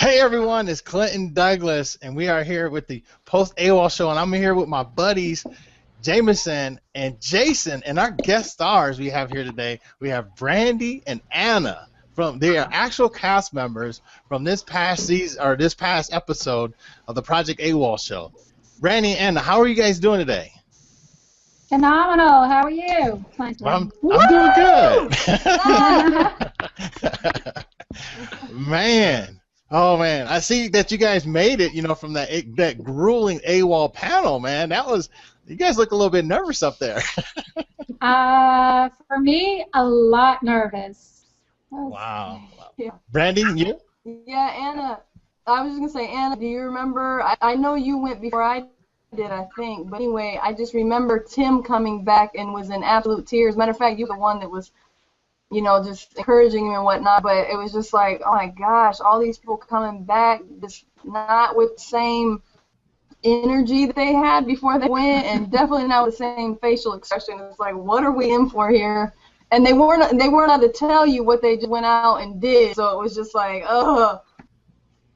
Hey everyone, it's Clinton Douglas, and we are here with the Post AWOL show, and I'm here with my buddies Jameson and Jason, and our guest stars we have here today. We have Brandye and Anna from they are actual cast members from this past season or this past episode of the Project AWOL show. Brandye and Anna, how are you guys doing today? Phenomenal. How are you, Clinton? I'm doing good. Man. Oh man, I see that you guys made it, from that grueling AWOL panel, man. You guys look a little bit nervous up there. For me, a lot nervous. Wow. Yeah. Brandye, you? Yeah, Anna. I was just gonna say, Anna, do you remember? I know you went before I did, I think. But anyway, I just remember Tim coming back and was in absolute tears. Matter of fact, you were the one that was, just encouraging him and whatnot, but it was just like, oh my gosh, all these people coming back, just not with the same energy that they had before they went, and definitely not with the same facial expression. It's like, what are we in for here? And they weren't allowed to tell you what they just went out and did, so it was just like, ugh.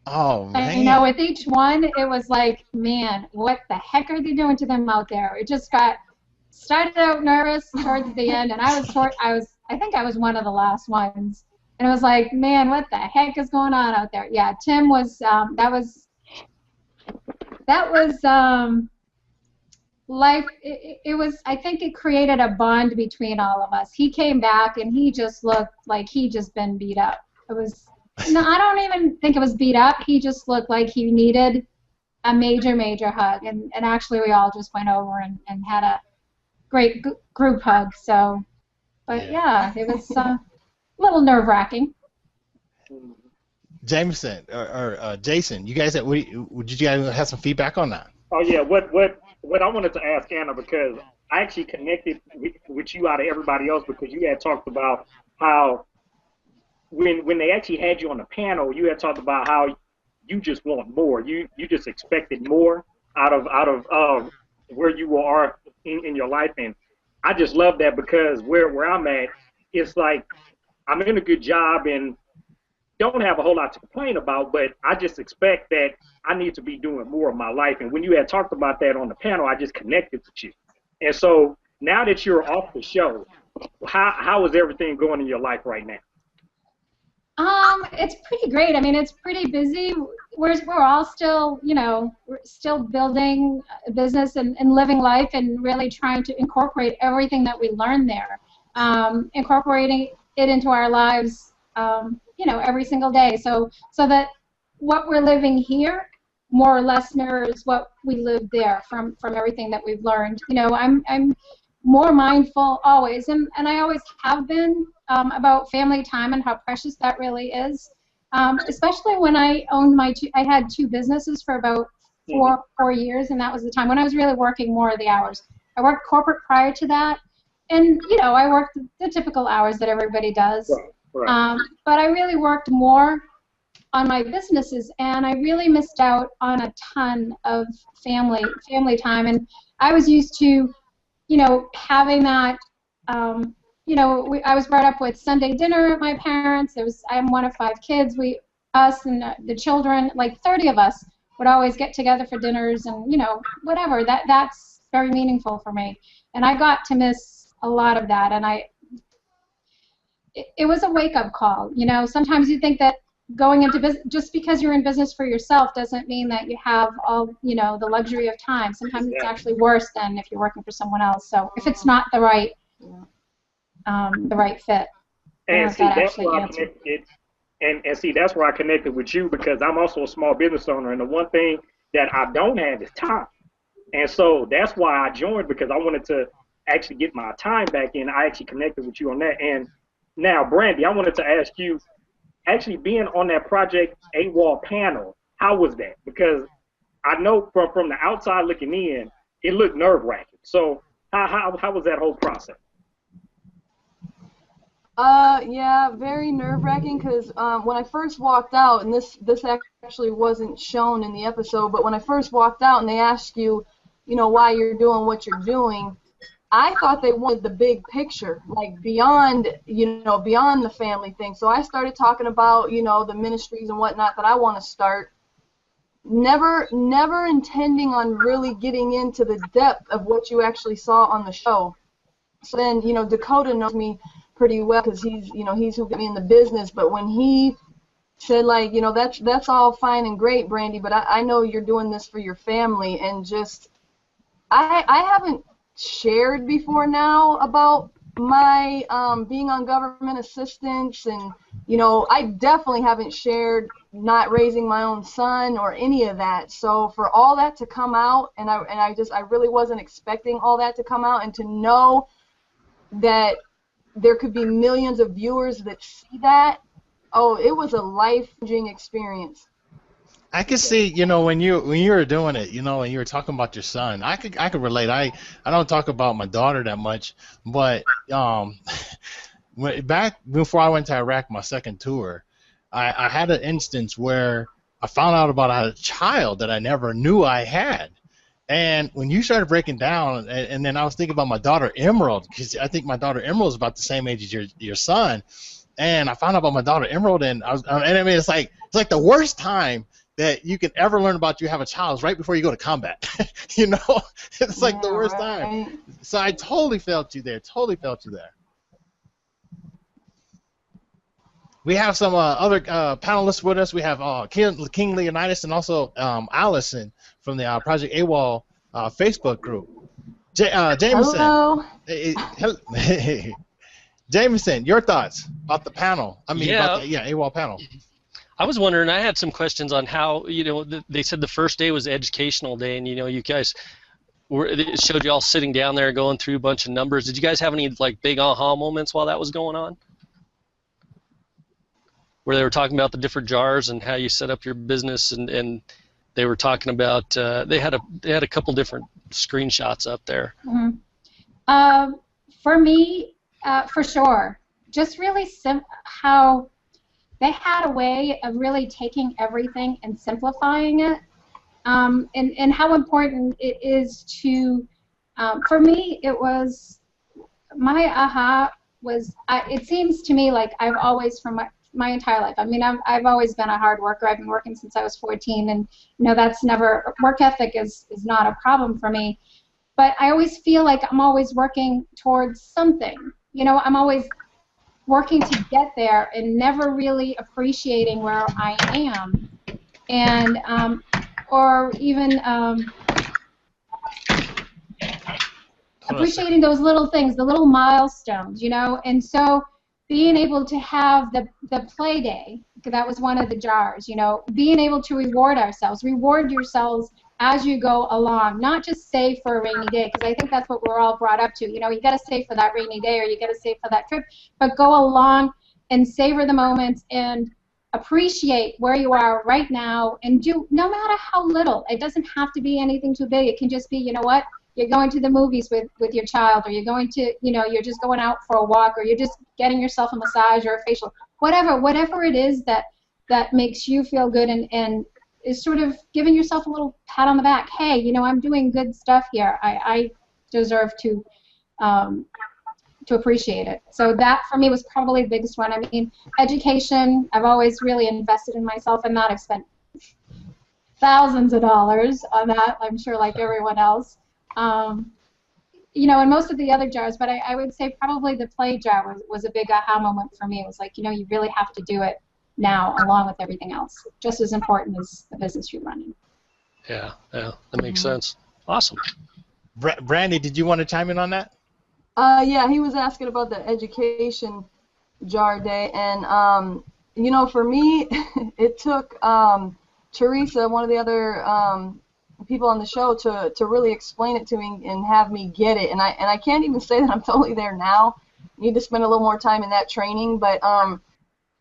Oh man. And with each one, it was like, man, what the heck are they doing to them out there? It just started out nervous towards the end, and I think I was one of the last ones, and it was like, man, what the heck is going on out there? Yeah, Tim was, that was life. It was, I think it created a bond between all of us. He came back, and he just looked like he'd just been beat up. It was, no, I don't even think it was beat up. He just looked like he needed a major, major hug, and actually we all just went over and had a great group hug, so. But yeah, it was a little nerve-wracking. Jameson or Jason, you guys, did you guys have some feedback on that? Oh yeah, what I wanted to ask Anna, because I actually connected with you out of everybody else, because you had talked about how when they actually had you on the panel, you had talked about how you just want more. You just expected more out of where you are in your life, and I just love that, because where I'm at, it's like I'm in a good job and don't have a whole lot to complain about, but I just expect that I need to be doing more of my life. And when you had talked about that on the panel, I just connected with you. And so now that you're off the show, how is everything going in your life right now? It's pretty great. I mean, it's pretty busy. We're all still, we're still building a business and living life and really trying to incorporate everything that we learned there, incorporating it into our lives, every single day. So that what we're living here more or less mirrors what we lived there from everything that we've learned. I'm more mindful always, and I always have been, about family time and how precious that really is. Especially when I owned I had two businesses for about four years, and that was the time when I was really working more of the hours. I worked corporate prior to that, and I worked the typical hours that everybody does. Right. But I really worked more on my businesses, and I really missed out on a ton of family time. And I was used to, having that. I was brought up with Sunday dinner at my parents'. I'm one of 5 kids. Us and the children, like 30 of us, would always get together for dinners and, whatever. That's very meaningful for me. And I got to miss a lot of that. And it was a wake-up call. Sometimes you think that going into business, just because you're in business for yourself doesn't mean that you have all, the luxury of time. Sometimes it's actually worse than if you're working for someone else. So if it's not the right fit. And see, that's where I connected. And see, that's where I connected with you, because I'm also a small business owner, and the one thing that I don't have is time. And so that's why I joined, because I wanted to actually get my time back in. I actually connected with you on that. And now, Brandye, I wanted to ask you, actually being on that Project AWOL panel, how was that? Because I know from the outside looking in, it looked nerve-wracking. So how was that whole process? Yeah, very nerve-wracking, because when I first walked out, and this actually wasn't shown in the episode, but when I first walked out and they asked you, why you're doing what you're doing, I thought they wanted the big picture, like beyond, beyond the family thing. So I started talking about, the ministries and whatnot that I want to start. Never intending on really getting into the depth of what you actually saw on the show. So then, Dakota knows me pretty well because he's who got me in the business. But when he said, like, that's all fine and great, Brandye, but I know you're doing this for your family, and just I haven't shared before now about my being on government assistance, and I definitely haven't shared not raising my own son or any of that. So for all that to come out, and I really wasn't expecting all that to come out, and to know that there could be millions of viewers that see that, it was a life-changing experience. I could see, when you were doing it, and you were talking about your son, I could relate. I don't talk about my daughter that much, but back before I went to Iraq, my second tour, I had an instance where I found out about a child that I never knew I had. And when you started breaking down, and then I was thinking about my daughter Emerald, because I think my daughter Emerald is about the same age as your son, and I found out about my daughter Emerald, and I mean, it's like the worst time that you can ever learn about you have a child is right before you go to combat. It's like the worst time. So I totally felt you there. We have some other panelists with us. We have King Leonidas and also Allison from the Project AWOL Facebook group. Jameson. Hello. Hey, Jameson, your thoughts about the panel? About the AWOL panel. I was wondering, I had some questions on how, they said the first day was educational day, and, you guys, it showed you all sitting down there going through a bunch of numbers. Did you guys have any, like, big aha moments while that was going on? Where they were talking about the different jars and how you set up your business, and they were talking about, they had a couple different screenshots up there. Mm-hmm. For me, for sure, just really how they had a way of really taking everything and simplifying it, and how important it is to, for me, it was, my aha was, it seems to me like I've always, from my entire life, I mean, I've always been a hard worker. I've been working since I was 14, and, that's never, work ethic is not a problem for me, but I always feel like I'm always working towards something. I'm always working to get there and never really appreciating where I am, and or even appreciating those little things, the little milestones, and so being able to have the play day, that was one of the jars, being able to reward yourselves as you go along, not just save for a rainy day, because I think that's what we're all brought up to. You got to save for that rainy day, or you got to save for that trip, but go along and savor the moments and appreciate where you are right now, and do, no matter how little. It doesn't have to be anything too big. It can just be, what, you're going to the movies with your child, or you're going to, you're just going out for a walk, or you're just getting yourself a massage or a facial, whatever it is that makes you feel good, and is sort of giving yourself a little pat on the back. Hey, I'm doing good stuff here. I deserve to appreciate it. So that, for me, was probably the biggest one. I mean, education, I've always really invested in myself, and I've spent thousands of dollars on that, I'm sure, like everyone else. And most of the other jars, but I would say probably the play jar was a big aha moment for me. It was like, you really have to do it now, along with everything else, just as important as the business you're running. Yeah, that makes sense. Awesome. Brandye, did you want to chime in on that? Yeah, he was asking about the education jar day, and for me, it took Teresa, one of the other people on the show, to really explain it to me and have me get it, and I can't even say that I'm totally there now. I need to spend a little more time in that training, but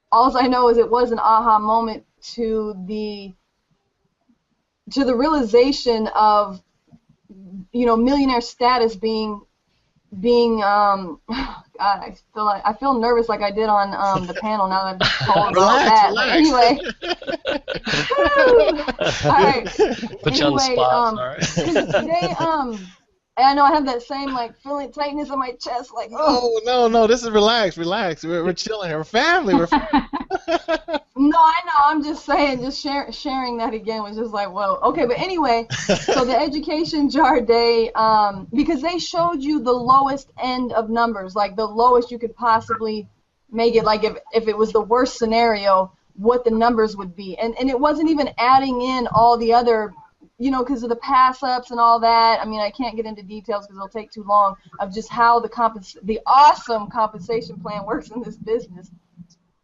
all I know is it was an aha moment to the realization of, millionaire status being God, I feel nervous like I did on the panel now that I'm told about that. Relax. Anyway, all right. Put you on the spot. All right. Today, I know I have that same like feeling tightness in my chest, like oh. No. This is relax. We're chilling here. We're family. We're No, I know. I'm just saying, just sharing that again was just like, whoa. Okay, but anyway, so the education jar day, because they showed you the lowest end of numbers, like the lowest you could possibly make it, like if it was the worst scenario, what the numbers would be. And it wasn't even adding in all the other, because of the pass-ups and all that. I mean, I can't get into details because it'll take too long of just how the awesome compensation plan works in this business.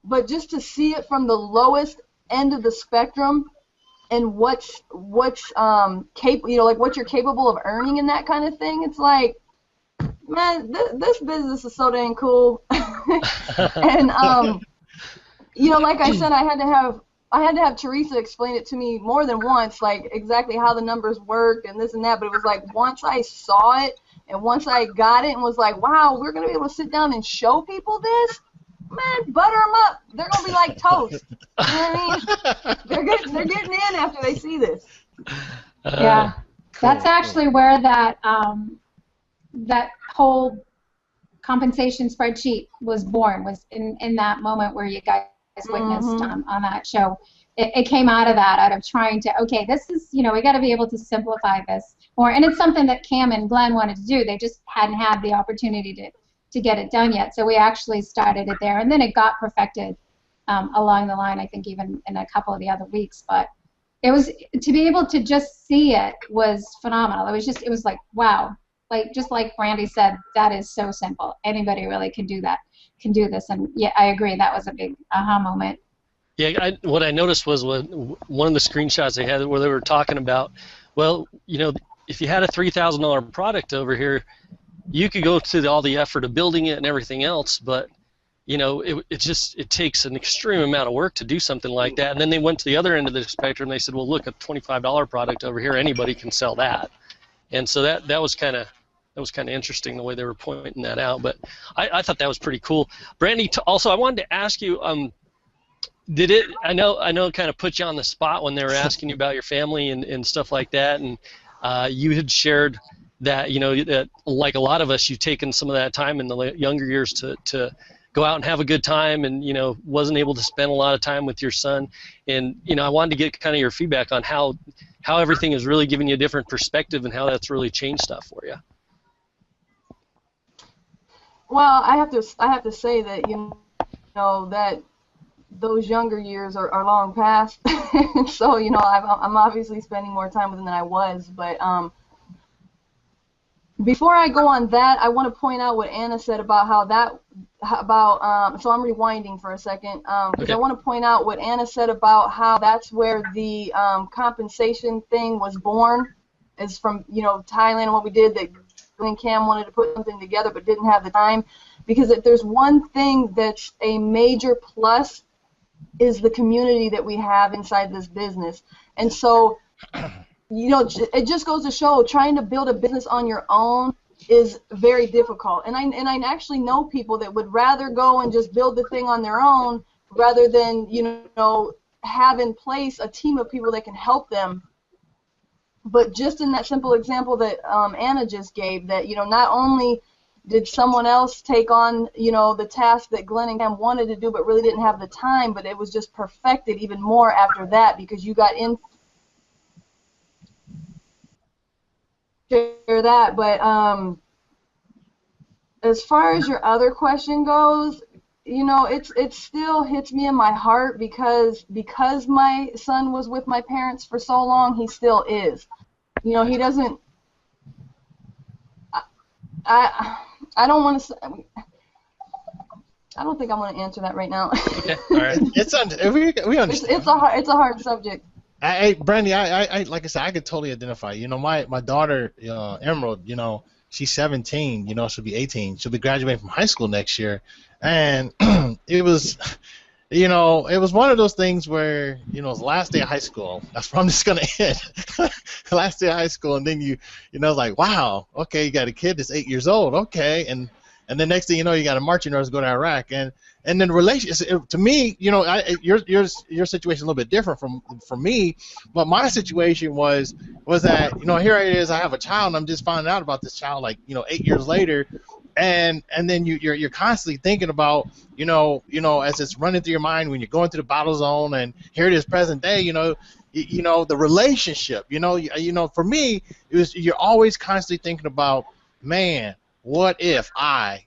But just to see it from the lowest end of the spectrum and what's like what you're capable of earning and that kind of thing, it's like, man, this business is so dang cool. And like I said, I had to have Teresa explain it to me more than once, like exactly how the numbers worked and this and that. But it was like once I saw it and once I got it and was like, wow, we're gonna be able to sit down and show people this. Man, butter them up. They're gonna be like toast. You know what I mean? They're getting in after they see this. Yeah, that's actually where that whole compensation spreadsheet was born. Was in that moment where you guys witnessed on that show. It came out of trying to, okay, this is, we got to be able to simplify this more, and it's something that Cam and Glenn wanted to do. They just hadn't had the opportunity to get it done yet. So we actually started it there, and then it got perfected along the line, I think even in a couple of the other weeks. But it was, to be able to just see it was phenomenal. It was like, wow. Just like Brandye said, that is so simple. Anybody really can do that, can do this. And yeah, I agree. That was a big aha moment. Yeah, what I noticed was one of the screenshots they had where they were talking about, well, if you had a $3,000 product over here, you could go to all the effort of building it and everything else, but it takes an extreme amount of work to do something like that. And then they went to the other end of the spectrum. They said, well, look, a $25 product over here, anybody can sell that. And so that was kind of interesting the way they were pointing that out. But I thought that was pretty cool. Brandye, also I wanted to ask you, did it? I know it kind of put you on the spot when they were asking you about your family and stuff like that, and you had shared that that like a lot of us, you've taken some of that time in the younger years to go out and have a good time, and wasn't able to spend a lot of time with your son, and I wanted to get kind of your feedback on how everything is really giving you a different perspective and how that's really changed stuff for you. Well, I have to say that that those younger years are long past, so I'm obviously spending more time with them than I was, but before I go on that, I want to point out what Anna said about so I'm rewinding for a second, because okay. I want to point out what Anna said about how that's where the compensation thing was born, is from Thailand and what we did, that Glenn and Cam wanted to put something together but didn't have the time. Because if there's one thing that's a major plus, is the community that we have inside this business. And so it just goes to show, trying to build a business on your own is very difficult. And I actually know people that would rather go and just build the thing on their own rather than have in place a team of people that can help them. But just in that simple example that Anna just gave, that not only did someone else take on the task that Glenn and Cam wanted to do but really didn't have the time, but it was just perfected even more after that, because you got in share that. But as far as your other question goes, it still hits me in my heart because my son was with my parents for so long. He still is. He doesn't. I don't want to. I don't think I want to answer that right now. Okay, all right. We understand. It's a hard subject. Brandye, I like I said, I could totally identify. My daughter, Emerald, she's 17. She'll be 18. She'll be graduating from high school next year, and it was one of those things where it's the last day of high school. That's where I'm just gonna end. The last day of high school, and then like, wow, okay, you got a kid that's 8 years old, okay, and then next thing you know, you got a marching orders to go to Iraq, and And then relationship to me, you know, your situation is a little bit different from me, but my situation was that, you know, here it is, I have a child, and I'm just finding out about this child like, you know, 8 years later, and then you're constantly thinking about, you know, as it's running through your mind when you're going through the battle zone, and here it is present day, you know, the relationship, you know, for me, you're always constantly thinking about, man, what if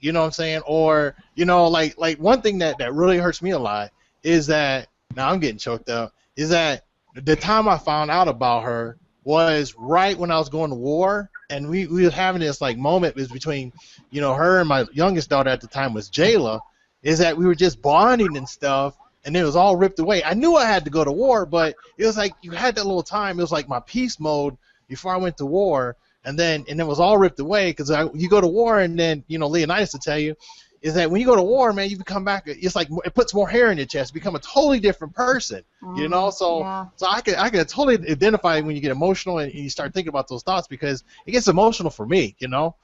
you know what I'm saying? Or, you know, like one thing that really hurts me a lot is that, now I'm getting choked up, is that the time I found out about her was right when I was going to war, and we were having this like moment was between, you know, her and my youngest daughter at the time was Jayla, is that we were just bonding and stuff, and it was all ripped away. I knew I had to go to war, but it was like you had that little time. It was like my peace mode before I went to war. And it was all ripped away because you go to war, and then, you know, Leonidas will tell you, is that when you go to war, man, you come back, it's like it puts more hair in your chest, you become a totally different person, you know. So Yeah. so I could totally identify when you get emotional and you start thinking about those thoughts, because it gets emotional for me, you know.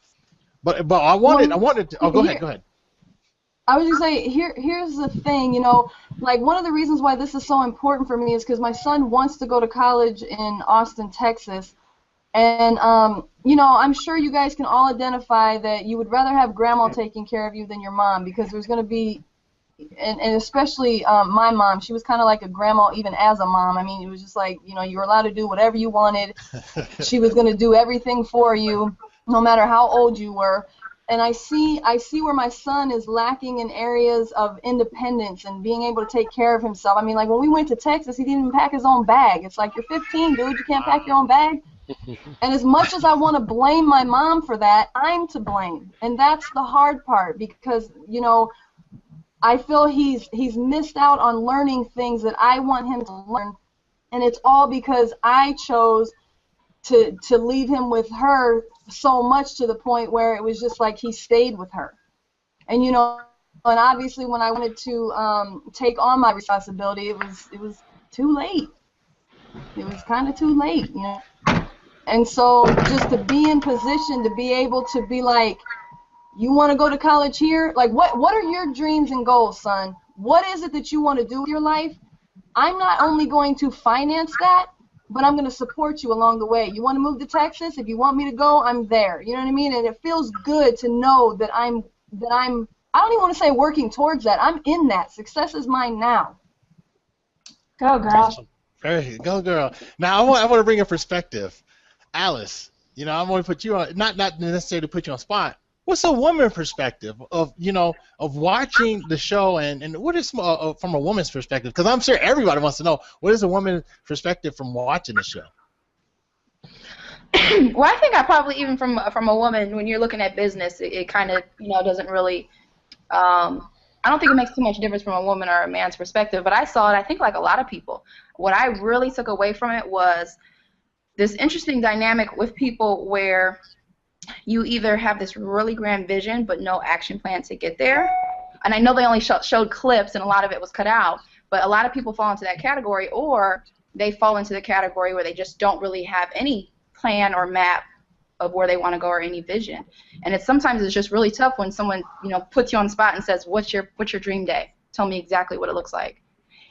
But I wanted to, go ahead. I was just saying, here's the thing, you know, like one of the reasons why this is so important for me is because my son wants to go to college in Austin, Texas. And, you know, I'm sure you guys can all identify that you would rather have grandma taking care of you than your mom, because there's going to be, and especially my mom, she was kind of like a grandma even as a mom. I mean, it was just like, you know, you were allowed to do whatever you wanted. She was going to do everything for you, no matter how old you were. And I see where my son is lacking in areas of independence and being able to take care of himself. I mean, like when we went to Texas, he didn't even pack his own bag. It's like, you're 15, dude, you can't pack your own bag. And as much as I want to blame my mom for that, I'm to blame. And that's the hard part, because, you know, I feel he's missed out on learning things that I want him to learn. And it's all because I chose to leave him with her so much, to the point where it was just like he stayed with her. And, you know, and obviously when I wanted to take on my responsibility, it was too late. It was kind of too late, you know. And so just to be in position to be able to be like, you want to go to college here? Like, what are your dreams and goals, son? What is it that you want to do with your life? I'm not only going to finance that, but I'm going to support you along the way. You want to move to Texas? If you want me to go, I'm there. You know what I mean? And it feels good to know that I don't even want to say working towards that. I'm in that. Success is mine now. Go, girl. Awesome. Very go, girl. Now I want to bring a perspective. Alice, you know, I'm going to put you on, not necessarily put you on spot. What's a woman's perspective of, you know, of watching the show, and what is from a woman's perspective? Because I'm sure everybody wants to know, what is a woman's perspective from watching the show? Well, I think I probably, even from a woman, when you're looking at business, it kind of, you know, doesn't really, I don't think it makes too much difference from a woman or a man's perspective, but I saw it, I think, like a lot of people. What I really took away from it was this interesting dynamic with people where you either have this really grand vision but no action plan to get there. And I know they only showed clips and a lot of it was cut out, but a lot of people fall into that category, or they fall into the category where they just don't really have any plan or map of where they want to go or any vision. And sometimes it's just really tough when someone, you know, puts you on the spot and says, what's your dream day? Tell me exactly what it looks like.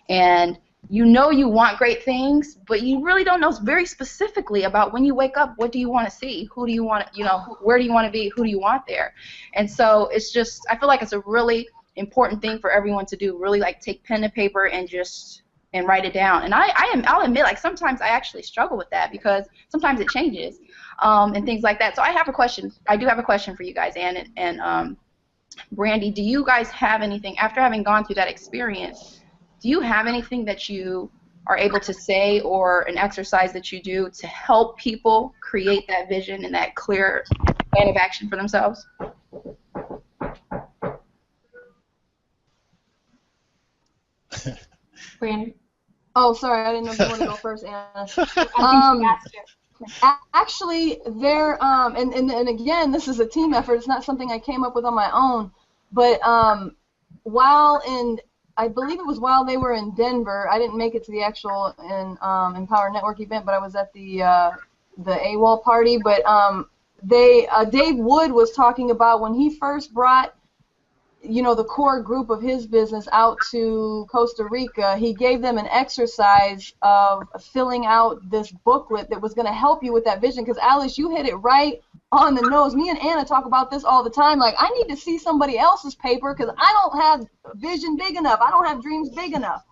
And you know you want great things, but you really don't know very specifically about when you wake up, what do you want to see? Who do you want to, you know, where do you want to be? Who do you want there? And so it's just, I feel like it's a really important thing for everyone to do, really like take pen and paper and write it down. And I'll admit, like sometimes I actually struggle with that because sometimes it changes and things like that. So I have a question. I do have a question for you guys, Ann and Brandye. Do you guys have anything, after having gone through that experience, do you have anything that you are able to say or an exercise that you do to help people create that vision and that clear plan of action for themselves? Brandye. Oh, sorry, I didn't know if you wanted to go first, Anna. I think she asked you. Actually, there, and again, this is a team effort. It's not something I came up with on my own. But I believe it was while they were in Denver. I didn't make it to the actual Empower Network event, but I was at the AWOL party. But Dave Wood was talking about when he first brought you know, the core group of his business out to Costa Rica, he gave them an exercise of filling out this booklet that was going to help you with that vision. Because Alice, you hit it right on the nose. Me and Anna talk about this all the time. Like, I need to see somebody else's paper because I don't have vision big enough. I don't have dreams big enough.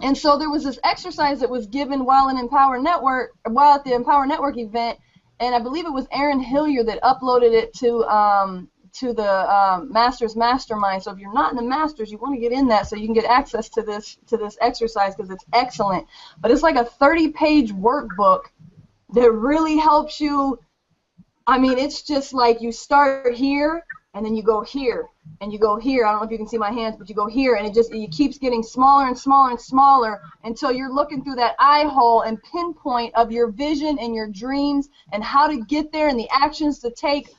And so there was this exercise that was given while at the Empower Network event, and I believe it was Aaron Hillier that uploaded it to the Masters Mastermind. So if you're not in the Masters, you want to get in that so you can get access to this exercise because it's excellent. But it's like a 30-page workbook that really helps you. I mean, it's just like you start here and then you go here and you go here. I don't know if you can see my hands, but you go here and it keeps getting smaller and smaller and smaller until you're looking through that eye hole and pinpoint of your vision and your dreams and how to get there and the actions to take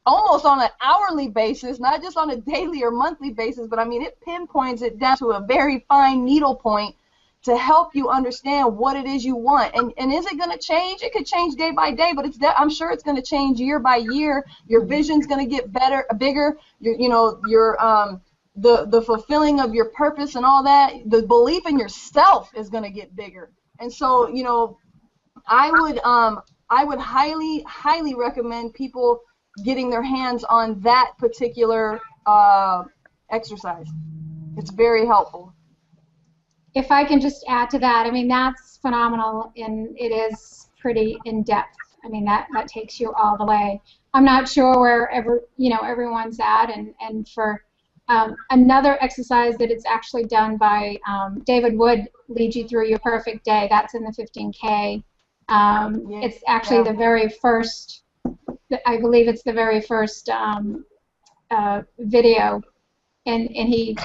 almost on an hourly basis, not just on a daily or monthly basis, but I mean it pinpoints it down to a very fine needle point to help you understand what it is you want. And is it going to change? It could change day by day, but I'm sure it's going to change year by year. Your vision's going to get bigger. The fulfilling of your purpose and all that. The belief in yourself is going to get bigger. And so, you know, I would highly, highly recommend people getting their hands on that particular exercise. It's very helpful. If I can just add to that, I mean, that's phenomenal, and it is pretty in-depth. I mean, that takes you all the way. I'm not sure where everyone's at, and for another exercise that it's actually done by David Wood, leads you through your perfect day. That's in the 15K. It's actually the very first, I believe it's the very first video. And he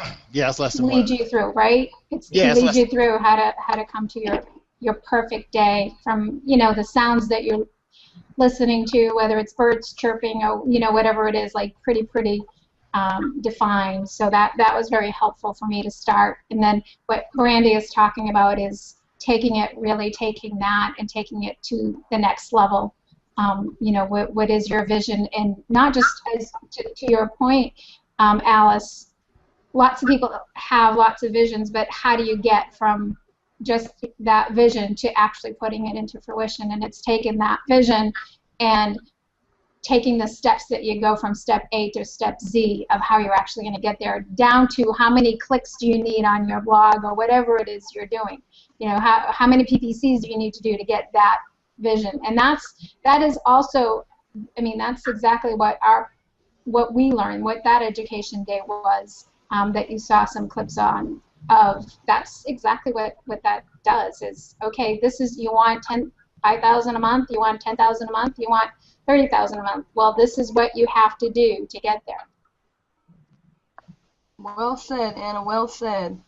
leads you through, right? He leads you through how to come to your perfect day from, you know, the sounds that you're listening to, whether it's birds chirping or, you know, whatever it is, like pretty defined. So that was very helpful for me to start. And then what Brandye is talking about is taking that and taking it to the next level. You know, what is your vision? And not just as to your point, Alice, lots of people have lots of visions, but how do you get from just that vision to actually putting it into fruition? And it's taking that vision and taking the steps that you go from step A to step Z of how you're actually going to get there, down to how many clicks do you need on your blog or whatever it is you're doing. You know, how many PPCs do you need to do to get that vision? And that is also, I mean, that's exactly what we learned, what that education day was. That you saw some clips on of. That's exactly what that does is, okay, this is, you want 5,000 a month, you want 10,000 a month, you want 30,000 a month. Well, this is what you have to do to get there. Well said, Anna, well said.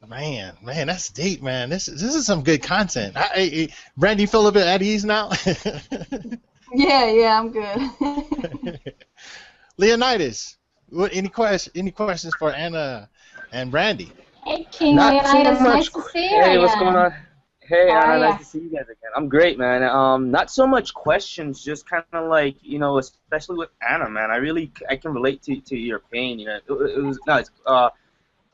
Man, that's deep, man. This is some good content. Brandye, you feel a bit at ease now? Yeah, I'm good. Leonidas, any questions for Anna and Brandye? Hey, King Leonidas, nice to see you. Hey, what's going on? Hey, Anna, nice to see you guys again. I'm great, man. Not so much questions, just kind of like, you know, especially with Anna, man. I can relate to your pain. You know,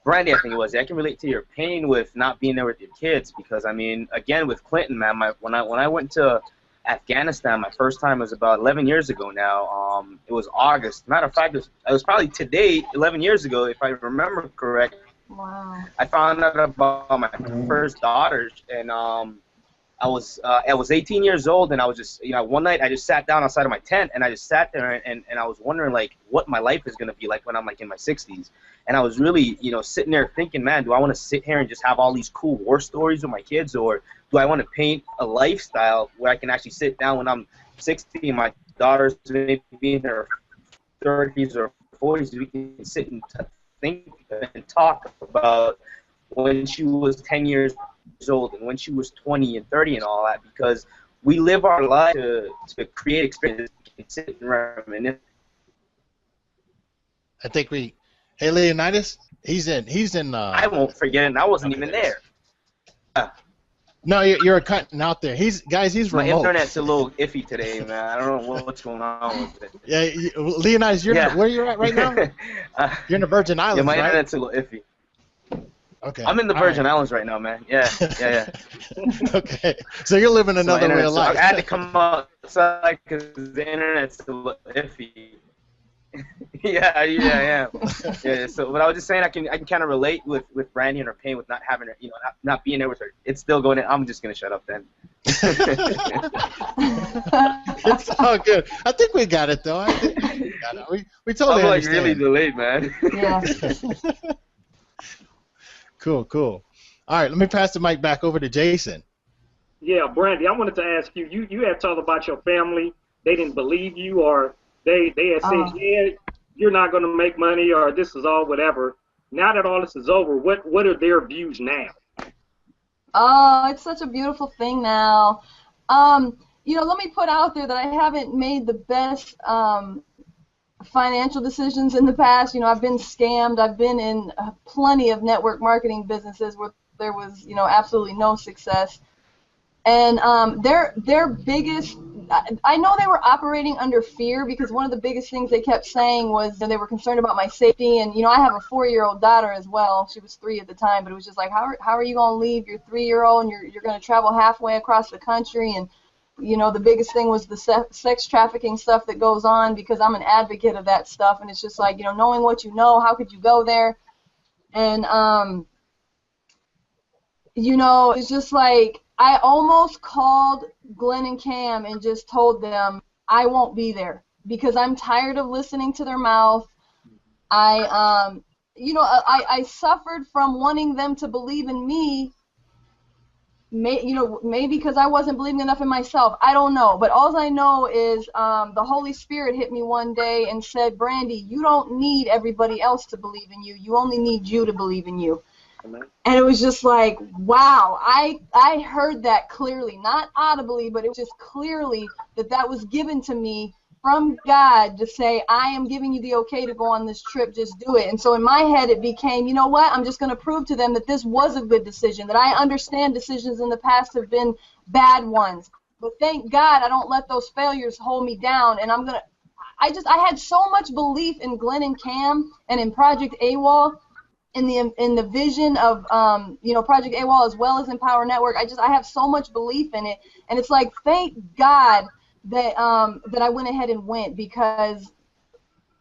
Brandye, I think it was. I can relate to your pain with not being there with your kids because, I mean, again, with Clinton, man, when I went to Afghanistan, my first time was about 11 years ago now. It was August. Matter of fact, it was probably today, 11 years ago, if I remember correct. Wow. I found out about my first daughters, and I was 18 years old, and I was just, you know, one night I just sat down outside of my tent, and I just sat there, and I was wondering, like, what my life is going to be like when I'm, like, in my 60s. And I was really, you know, sitting there thinking, man, do I want to sit here and just have all these cool war stories with my kids, or do I want to paint a lifestyle where I can actually sit down when I'm 60 and my daughter's maybe in her 30s or 40s, we can sit and think and talk about when she was 10 years old and when she was 20 and 30 and all that, because we live our life to create experiences and sit and reminisce. I think hey, Leonidas, he's in. I won't forget it, and I wasn't even there. No, you're cutting out there. He's My remote. internet's a little iffy today, man. I don't know what's going on with it. Yeah, Leonidas, where you're at right now? You're in the Virgin Islands, Yeah, my right? internet's a little iffy. Okay. I'm in the Virgin Islands right now, man. Yeah. Okay. So you're living another way of life. I had to come outside because the internet's a little iffy. Yeah. So, but I was just saying, I can kind of relate with Brandye and her pain with not having her, not being there with her. It's still going. I'm just gonna shut up then. It's all good. I think we got it though. I think we got it. We totally I'm like understand. really delayed, man. Yeah. Cool. All right, let me pass the mic back over to Jason. Yeah, Brandye, I wanted to ask you. You had talked about your family. They didn't believe you, or they had said, yeah, you're not going to make money, or this is all whatever. Now that all this is over, what are their views now? Oh, it's such a beautiful thing now. Let me put out there that I haven't made the best financial decisions in the past. I've been scammed. I've been in plenty of network marketing businesses where there was, absolutely no success. And their biggest, I know they were operating under fear because one of the biggest things they kept saying was that they were concerned about my safety. And, I have a 4-year-old daughter as well. She was 3 at the time, but it was just like, how are you going to leave your 3-year-old and you're going to travel halfway across the country? And, the biggest thing was the sex trafficking stuff that goes on because I'm an advocate of that stuff. And it's just like, knowing what you know, how could you go there? And, it's just like, I almost called Glenn and Cam and just told them I won't be there because I'm tired of listening to their mouth. I suffered from wanting them to believe in me, maybe because I wasn't believing enough in myself. I don't know. But all I know is the Holy Spirit hit me one day and said, Brandye, you don't need everybody else to believe in you. You only need you to believe in you. And it was just like, wow, I heard that clearly, not audibly, but it was just clearly that was given to me from God to say, I am giving you the okay to go on this trip, just do it. And so in my head it became, you know what, I'm just going to prove to them that this was a good decision, that I understand decisions in the past have been bad ones. But thank God I don't let those failures hold me down, and I had so much belief in Glenn and Cam and in Project AWOL, in the vision of Project AWOL as well as Empower Network. I have so much belief in it, and it's like, thank God that I went ahead and went, because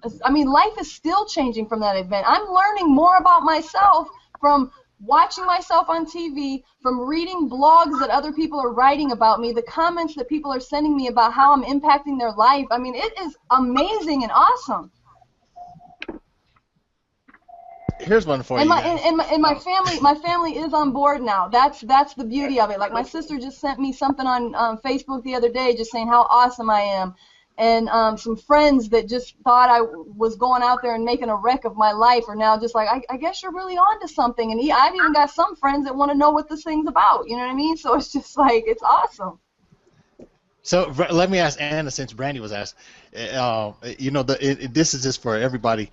life is still changing from that event. I'm learning more about myself from watching myself on TV, from reading blogs that other people are writing about me, the comments that people are sending me about how I'm impacting their life. It is amazing and awesome. Here's one for and you. My family is on board now. That's the beauty of it. Like, my sister just sent me something on Facebook the other day, just saying how awesome I am, and some friends that just thought I was going out there and making a wreck of my life are now just like, I guess you're really on to something. And I've even got some friends that want to know what this thing's about. You know what I mean? So it's just like, it's awesome. So let me ask Anna, since Brandye was asked. This is just for everybody.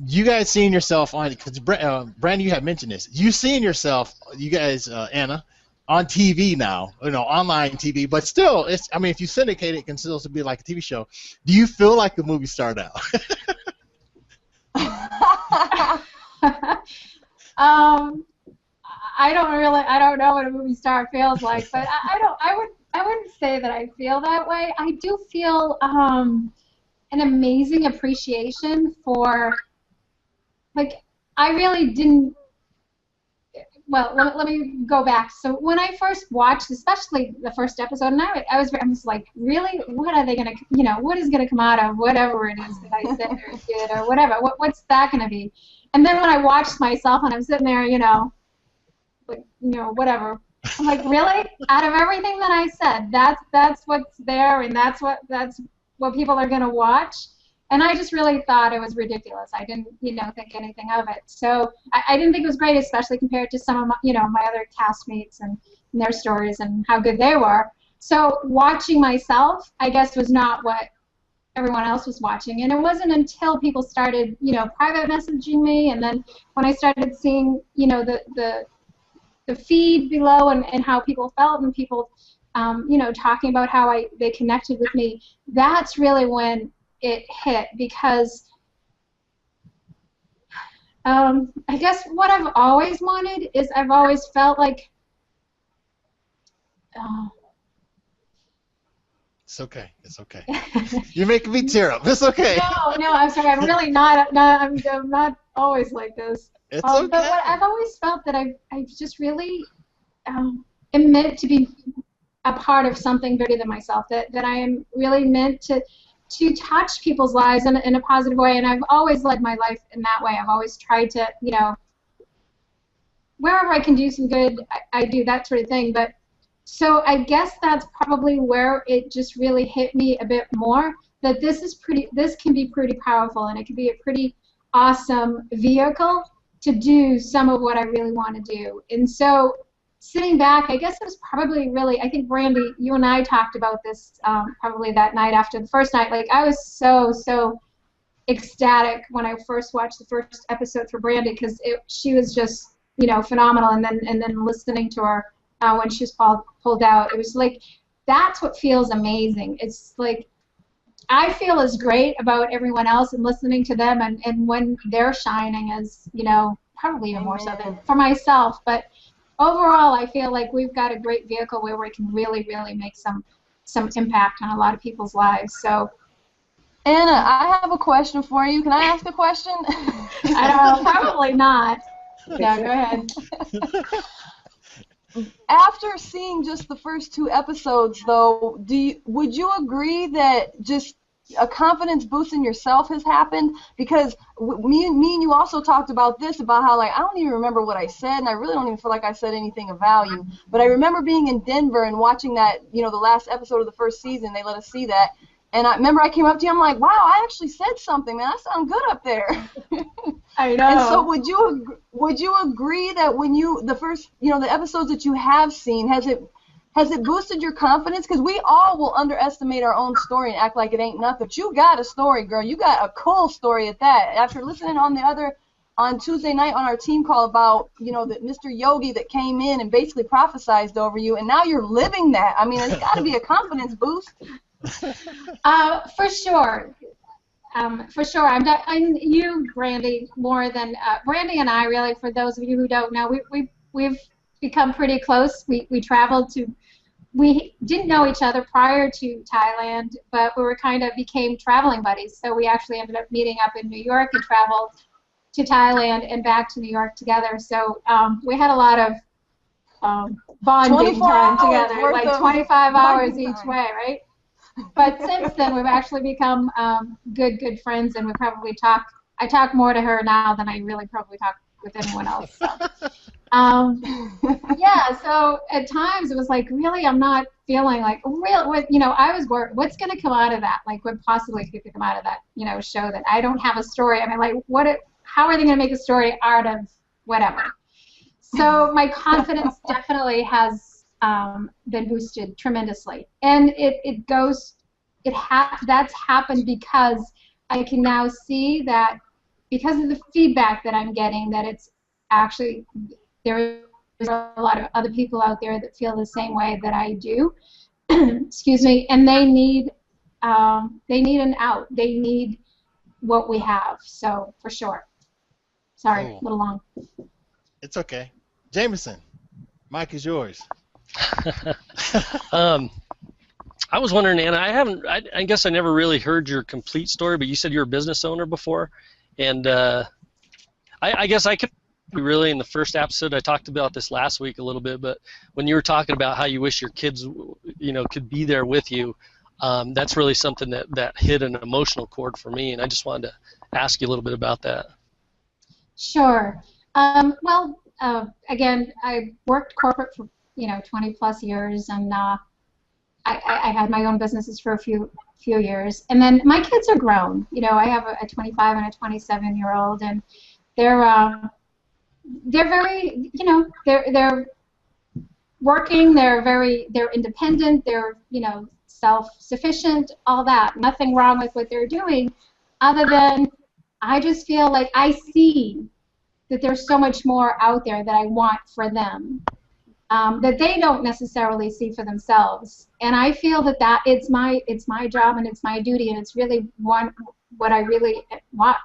You guys seeing yourself on, because Brandye, you had mentioned this. You seeing yourself, you guys, Anna, on TV now, online TV, but still, if you syndicate it, it can still be like a TV show. Do you feel like the movie started out? I don't know what a movie star feels like, but I wouldn't say that I feel that way. I do feel an amazing appreciation for, like, I really didn't. Well, let me go back. So when I first watched, especially the first episode, and I was like, really, what are they gonna, what is gonna come out of whatever it is that I sit there and did, or whatever? What's that gonna be? And then when I watched myself and I'm sitting there, whatever. I'm like, really? Out of everything that I said, that's what's there, and that's what people are gonna watch. And I just really thought it was ridiculous. I didn't, think anything of it. So I didn't think it was great, especially compared to some of my other castmates and their stories and how good they were. So watching myself, I guess, was not what everyone else was watching. And it wasn't until people started, private messaging me, and then when I started seeing, the the feed below and how people felt and people, you know, talking about how they connected with me, that's really when it hit, because I guess what I've always wanted is I've always felt like it's okay. It's okay. You're making me tear up. It's okay. No, I'm sorry. I'm really not. I'm not always like this. It's okay. But what I've always felt that I've just really am meant to be a part of something bigger than myself. That I am really meant to touch people's lives in a positive way. And I've always led my life in that way. I've always tried to, you know, wherever I can do some good, I do that sort of thing. But so I guess that's probably where it just really hit me a bit more, that this can be pretty powerful, and it can be a pretty awesome vehicle to do some of what I really want to do. And so sitting back, I guess it was probably really, I think, Brandye, you and I talked about this probably that night after the first night. Like, I was so ecstatic when I first watched the first episode for Brandye, because she was just, you know, phenomenal. And then listening to her when she was pulled out, it was like, that's what feels amazing. It's like, I feel as great about everyone else and listening to them, and when they're shining, as, you know, probably even more so than for myself. But overall, I feel like we've got a great vehicle where we can really, really make some impact on a lot of people's lives. So, Anna, I have a question for you. Can I ask a question? I don't know, probably not. Yeah, go ahead. After seeing just the first 2 episodes, though, would you agree that just a confidence boost in yourself has happened? Because me and you also talked about this, about how, like, I don't even remember what I said, and I really don't even feel like I said anything of value. But I remember being in Denver and watching that, you know, the last episode of the first season. They let us see that, and I remember I came up to you. I'm like, wow, I actually said something, man. I sound good up there. I know. And so would you agree that when the first, you know, the episodes that you have seen, has it boosted your confidence? Because we all will underestimate our own story and act like it ain't nothing. But you got a story, girl. You got a cool story at that. After listening on Tuesday night on our team call about, you know, that Mr. Yogi that came in and basically prophesized over you, and now you're living that. I mean, it's got to be a confidence boost. For sure. For sure. I'm you, Brandye, more than Brandye and I. Really, for those of you who don't know, we've become pretty close. We traveled to. We didn't know each other prior to Thailand, but we became traveling buddies. So we actually ended up meeting up in New York and traveled to Thailand and back to New York together. So we had a lot of bonding time together, like 25 hours each way, right? But since then, we've actually become good friends, and I talk more to her now than I really probably talk with anyone else. So. Yeah, so at times it was like, really, I'm not feeling like, you know, I was worried, what's going to come out of that? Like, what possibly could come out of that, you know, show that I don't have a story? I mean, like, how are they going to make a story out of whatever? So my confidence definitely has been boosted tremendously, and that's happened because I can now see that, because of the feedback that I'm getting, that it's actually, there's a lot of other people out there that feel the same way that I do. Excuse me, and they need an out. They need what we have. So for sure. Sorry, cool. A little long. It's okay. Jameson, mic is yours. I was wondering, Anna, I guess I never really heard your complete story, but you said you were a business owner before, and I guess I could really, in the first episode, I talked about this last week a little bit, but when you were talking about how you wish your kids, you know, could be there with you, that's really something that hit an emotional chord for me, and I just wanted to ask you a little bit about that. Sure. Well, again, I worked corporate for, you know, 20 plus years, and I had my own businesses for a few years, and then my kids are grown. You know, I have a 25 and a 27-year-old, and they're very, you know, they're working. They're independent. They're, you know, self-sufficient. All that. Nothing wrong with what they're doing, other than I just feel like I see that there's so much more out there that I want for them. that they don't necessarily see for themselves. And I feel that it's my job and it's my duty, and it's really what I really want.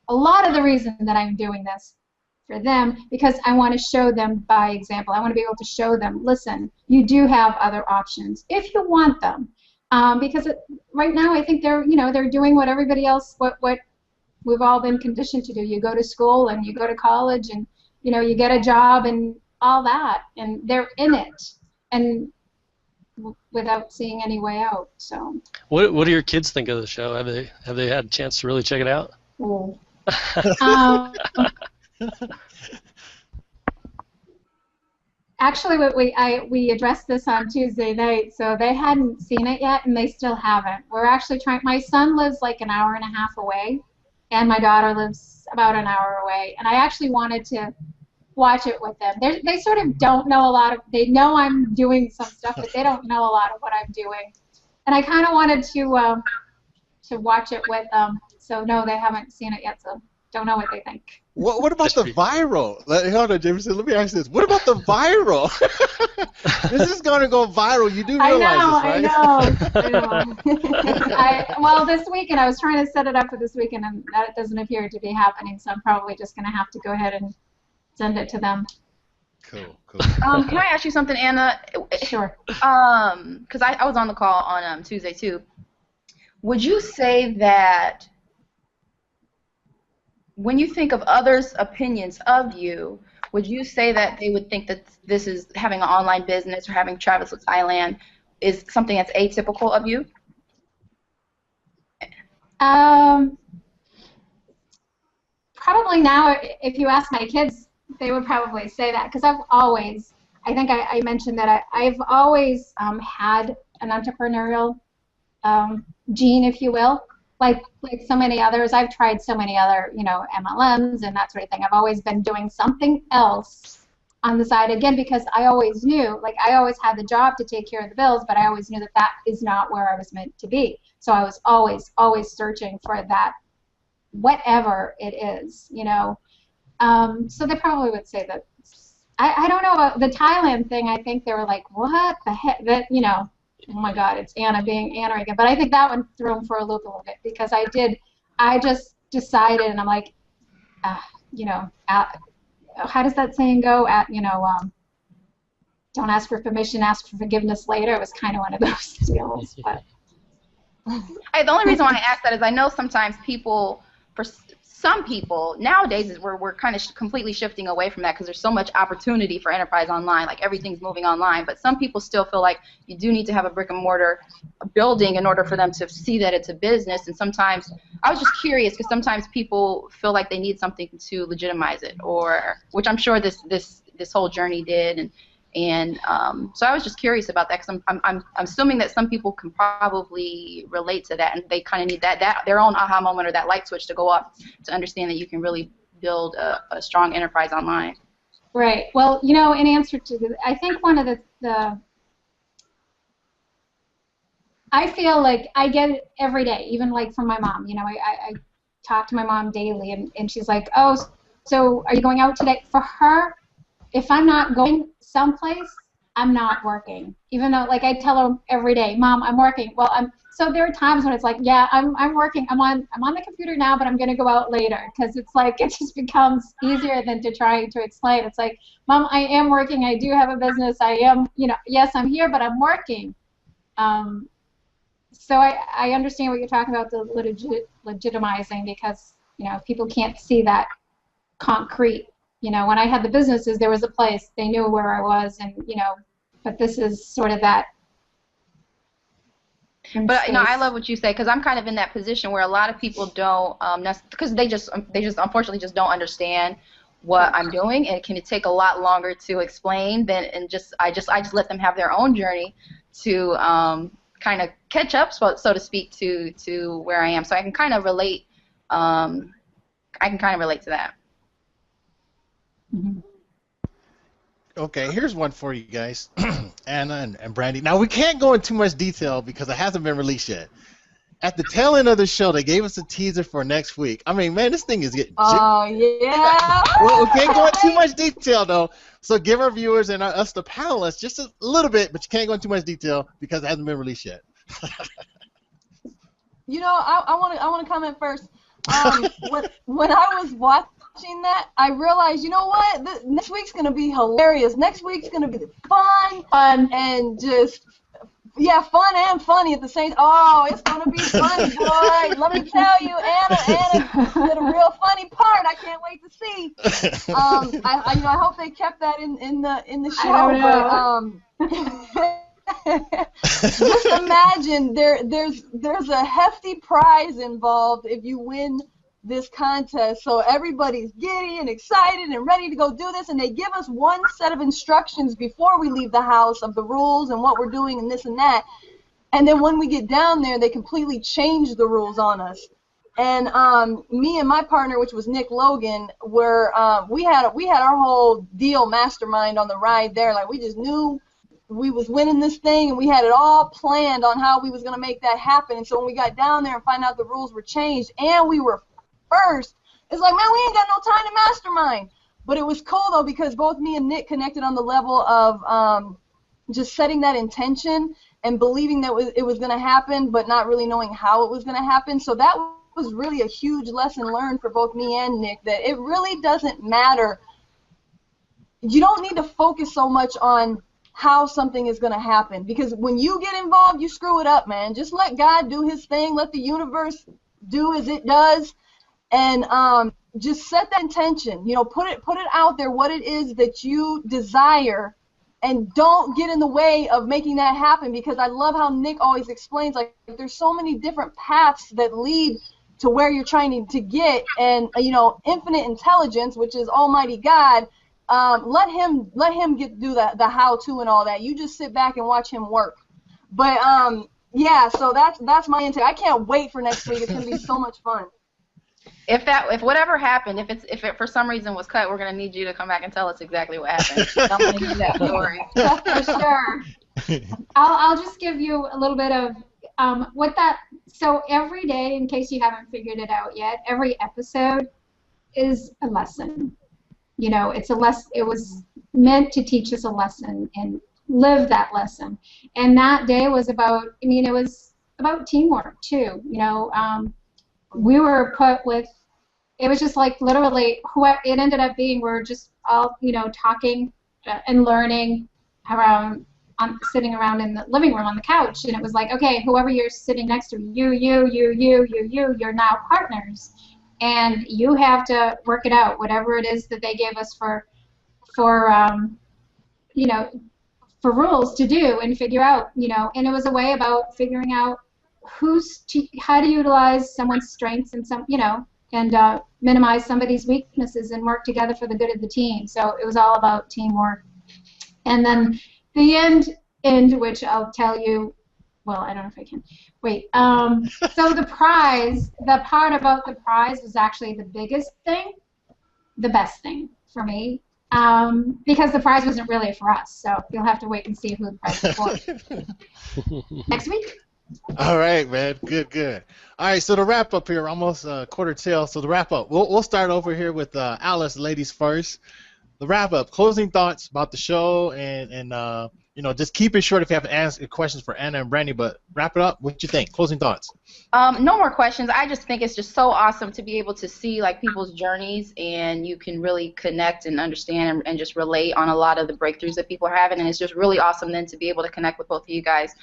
A lot of the reason that I'm doing this for them, because I want to show them by example. I want to be able to show them, listen, you do have other options if you want them. Because right now I think they're doing what everybody else, what we've all been conditioned to do. You go to school and you go to college and you get a job and all that, and they're in it and without seeing any way out. So what do your kids think of the show? Have they had a chance to really check it out? Oh. Actually, we addressed this on Tuesday night, so they hadn't seen it yet, and they still haven't. We're actually trying. My son lives like an hour and a half away, and my daughter lives about an hour away, and I actually wanted to watch it with them. They sort of don't know a lot of. They know I'm doing some stuff, but they don't know a lot of what I'm doing, and I kind of wanted to watch it with them. So no, they haven't seen it yet, so don't know what they think. What about the viral? Hold on, Jameson. Let me ask you this. What about the viral? This is going to go viral. You do realize this, right? I know. Well, this weekend, I was trying to set it up for this weekend, and that doesn't appear to be happening, so I'm probably just going to have to go ahead and send it to them. Cool. Can I ask you something, Anna? Sure. Because I was on the call on Tuesday, too. Would you say that when you think of others' opinions of you, would you say that they would think that this is having an online business or having traveled to Thailand is something that's atypical of you? Probably now, if you ask my kids, they would probably say that, because I think I mentioned that I've always had an entrepreneurial gene, if you will. Like so many others, I've tried so many other, MLMs and that sort of thing. I've always been doing something else on the side, again, because I always knew, like I always had the job to take care of the bills, but I always knew that is not where I was meant to be. So I was always searching for that, whatever it is, So they probably would say that. I don't know about the Thailand thing. I think they were like, what the heck? That, oh my God, it's Anna being Anna again. But I think that one threw him for a loop a little bit, because I just decided, and I'm like, how does that saying go? Don't ask for permission, ask for forgiveness later. It was kind of one of those deals. But. The only reason why I ask that is I know sometimes people, for some people, nowadays we're kind of completely shifting away from that because there's so much opportunity for enterprise online. Like everything's moving online, but some people still feel like you do need to have a brick and mortar building in order for them to see that it's a business. And sometimes I was just curious because sometimes people feel like they need something to legitimize it, or which I'm sure this whole journey did. And so I was just curious about that because I'm assuming that some people can probably relate to that, and they kind of need that their own aha moment or that light switch to go off to understand that you can really build a strong enterprise online. Right. Well, in answer to I think one of the I feel like I get it every day, even like from my mom. I talk to my mom daily, and she's like, oh, so are you going out today? For her, if I'm not going someplace, I'm not working. Even though, like, I tell her every day, Mom, I'm working. Well, so there are times when it's like, yeah, I'm working. I'm on the computer now, but I'm gonna go out later, because it's like it just becomes easier than to try to explain. It's like, Mom, I am working. I do have a business. I am, yes, I'm here, but I'm working. So I understand what you're talking about, the legitimizing, because people can't see that concrete. When I had the businesses, there was a place. They knew where I was, and but this is sort of that. But I love what you say, because I'm kind of in that position where a lot of people don't, because they just unfortunately just don't understand what I'm doing, and it can take a lot longer to explain than I just let them have their own journey to kind of catch up, so to speak, to where I am. So I can kind of relate. I can kind of relate to that. Mm-hmm. Okay, here's one for you guys, Anna and Brandye. Now we can't go into too much detail because it hasn't been released yet. at the tail end of the show, they gave us a teaser for next week. I mean, man, this thing is getting. Oh yeah. Well, we can't go into too much detail though. So give our viewers and us, the panelists, just a little bit, but you can't go into too much detail because it hasn't been released yet. You know, I want to comment first. When I was watching that, I realized, you know what? Next week's gonna be hilarious. Next week's gonna be fun and just. Yeah, fun and funny at the same. Oh, it's gonna be funny, boy. Let me tell you, Anna did a real funny part. I can't wait to see. I hope they kept that in the show. But just imagine there's a hefty prize involved if you win this contest. So everybody's giddy and excited and ready to go do this, and they give us one set of instructions before we leave the house of the rules and what we're doing and this and that. And then when we get down there, they completely change the rules on us. And me and my partner, which was Nick Logan, we had our whole deal mastermind on the ride there. Like, we just knew we was winning this thing, and we had it all planned on how we was going to make that happen. And so when we got down there and find out the rules were changed and we were first, it's like, man, we ain't got no time to mastermind. But it was cool though, because both me and Nick connected on the level of just setting that intention and believing that it was going to happen, but not really knowing how it was going to happen. So that was really a huge lesson learned for both me and Nick, that it really doesn't matter. You don't need to focus so much on how something is going to happen, because when you get involved, you screw it up, man. Just let God do his thing. Let the universe do as it does. And just set that intention, you know, put it out there, what it is that you desire, and don't get in the way of making that happen, because I love how Nick always explains, like, there's so many different paths that lead to where you're trying to get, and, you know, infinite intelligence, which is Almighty God, let him do the how-to and all that. You just sit back and watch him work. But, yeah, so that's my intake. I can't wait for next week. It's going to be so much fun. If whatever happened, if it for some reason was cut, we're gonna need you to come back and tell us exactly what happened. I'm gonna need that story. For sure. I'll just give you a little bit of so every day, in case you haven't figured it out yet, every episode is a lesson. You know, it's a it was meant to teach us a lesson and live that lesson. And that day was about, it was about teamwork too. You know, we were put with, it was just like literally, it ended up being, we were just all, talking and learning around, sitting around in the living room on the couch, and it was like, okay, whoever you're sitting next to, you're now partners, and you have to work it out, whatever it is that they gave us for rules to do and figure out, and it was a way about figuring out how to utilize someone's strengths and and minimize somebody's weaknesses and work together for the good of the team. So it was all about teamwork. And then the end, which I'll tell you, well, I don't know if I can. Wait. So the part about the prize was actually the biggest thing, the best thing for me, because the prize wasn't really for us. So you'll have to wait and see who the prize is for. Next week. All right, man. Good. All right, so the wrap up here, almost quarter till. So the wrap up, we'll start over here with Alice, ladies first. The wrap up, closing thoughts about the show, and just keep it short if you have to ask questions for Anna and Brandye, but wrap it up. What you think? Closing thoughts. No more questions. I just think it's just so awesome to be able to see like people's journeys, and you can really connect and understand and just relate on a lot of the breakthroughs that people are having, and it's just really awesome then to be able to connect with both of you guys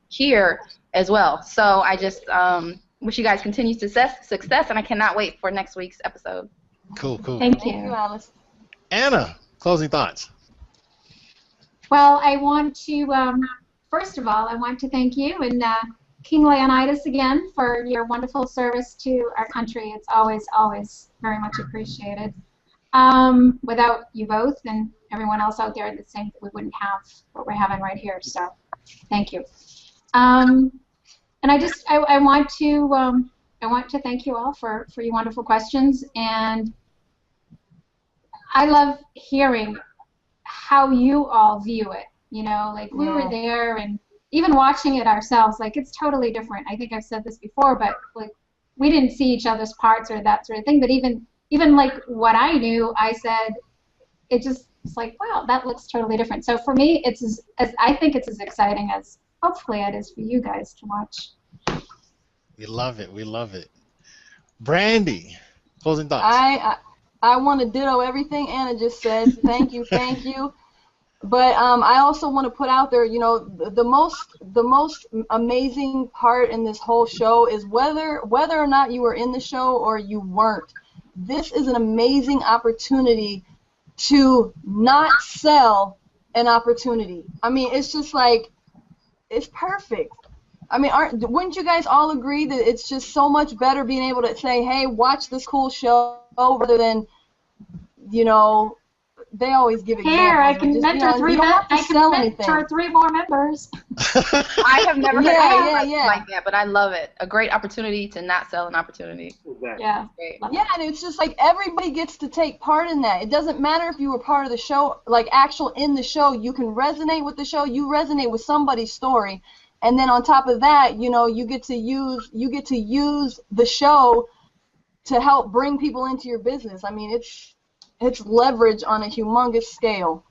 here as well. So I just wish you guys continued success, and I cannot wait for next week's episode. Cool. Thank you, Alice. Anna, closing thoughts. Well, I want to, first of all, I want to thank you and King Leonidas again for your wonderful service to our country. It's always, always very much appreciated. Without you both and everyone else out there, we wouldn't have what we're having right here. So, thank you. And I want to thank you all for your wonderful questions, and I love hearing how you all view it. Like we were there, and even watching it ourselves, like it's totally different. I think I've said this before, but like we didn't see each other's parts or that sort of thing. But even like what I knew, I said it's like, wow, that looks totally different. So for me, it's I think it's as exciting as hopefully it is for you guys to watch. We love it. We love it. Brandye, closing thoughts. I want to ditto everything Anna just said. Thank you, thank you. But I also want to put out there, you know, the most amazing part in this whole show is whether or not you were in the show or you weren't. This is an amazing opportunity to not sell an opportunity. I mean, it's just like, it's perfect. I mean, wouldn't you guys all agree that it's just so much better being able to say, hey, watch this cool show rather than, you know, they always give examples. Here, I can mentor three more members. I have never heard anything like that, but I love it. A great opportunity to not sell an opportunity. Exactly. Yeah. Great. Yeah, and it's just like everybody gets to take part in that. It doesn't matter if you were part of the show, like actual in the show. You can resonate with the show. You resonate with somebody's story, and then on top of that, you know, you get to use the show to help bring people into your business. I mean, it's leverage on a humongous scale.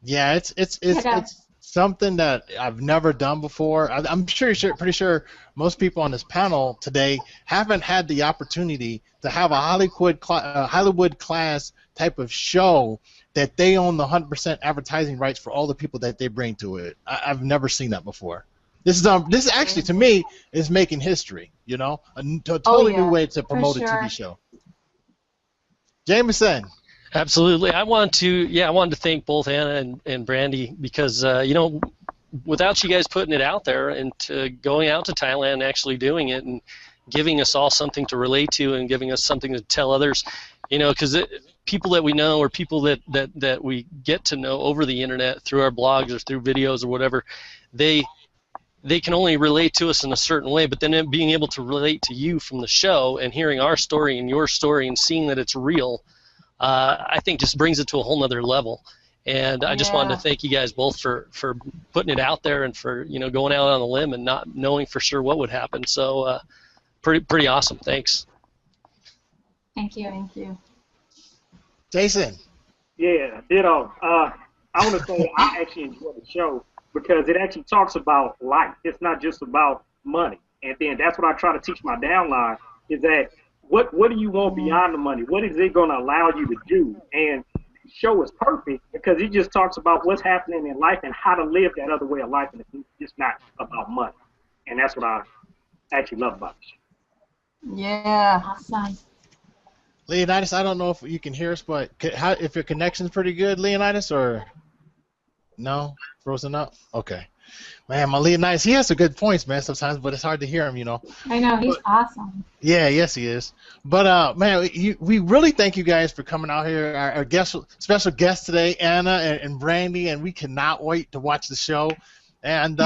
Yeah, it's something that I've never done before. I'm pretty sure most people on this panel today haven't had the opportunity to have a Hollywood class type of show that they own the 100% advertising rights for all the people that they bring to it. I've never seen that before. This is actually, to me, is making history. You know, a totally new way to promote a TV show. Jameson. Absolutely. I wanted to thank both Anna and Brandye because you know, without you guys putting it out there and going out to Thailand and actually doing it and giving us all something to relate to and giving us something to tell others, you know, because people that we know or people that we get to know over the internet through our blogs or through videos or whatever, they can only relate to us in a certain way, but then being able to relate to you from the show and hearing our story and your story and seeing that it's real, I think just brings it to a whole nother level. And I just wanted to thank you guys both for putting it out there and for, you know, going out on a limb and not knowing for sure what would happen. So pretty awesome. Thanks. Thank you. Thank you. Jason. Yeah, ditto. I want to say I actually enjoy the show because it actually talks about life. It's not just about money. And then that's what I try to teach my downline is that what do you want beyond the money? What is it going to allow you to do? And the show is perfect because it just talks about what's happening in life and how to live that other way of life, and it's just not about money. And that's what I actually love about the show. Yeah. Awesome. Leonidas, I don't know if you can hear us, but if your connection's pretty good, Leonidas, or no? Frozen up? Okay. Man, my Leonidas, he has some good points, man, sometimes, but it's hard to hear him, you know. I know, he's awesome. Yeah, yes, he is. But, man, we really thank you guys for coming out here. Our special guest today, Anna and Brandye, and we cannot wait to watch the show. And,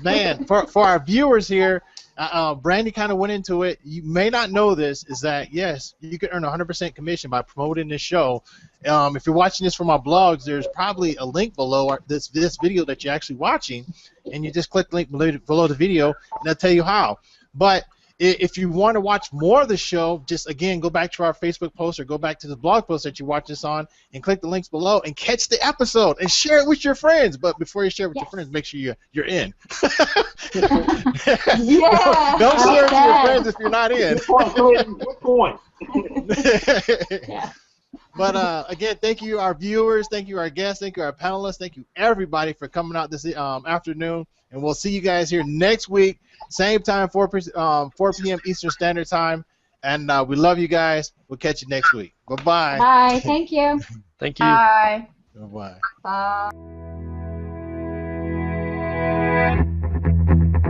man, for our viewers here, Brandye kind of went into it. You may not know this, is that, yes, you can earn 100% commission by promoting this show. If you're watching this from our blogs, there's probably a link below this video that you're actually watching, and you just click the link below the video, and they'll tell you how. But if you want to watch more of the show, just, again, go back to our Facebook post or go back to the blog post that you watch this on and click the links below and catch the episode and share it with your friends. But before you share it with your friends, make sure you're in. Yeah. Don't share it to your friends if you're not in. Good point. Yeah. But, again, thank you, our viewers. Thank you, our guests. Thank you, our panelists. Thank you, everybody, for coming out this afternoon. And we'll see you guys here next week, same time, 4 p.m. Eastern Standard Time. And we love you guys. We'll catch you next week. Bye-bye. Bye. Thank you. Thank you. Bye. Bye-bye. Bye.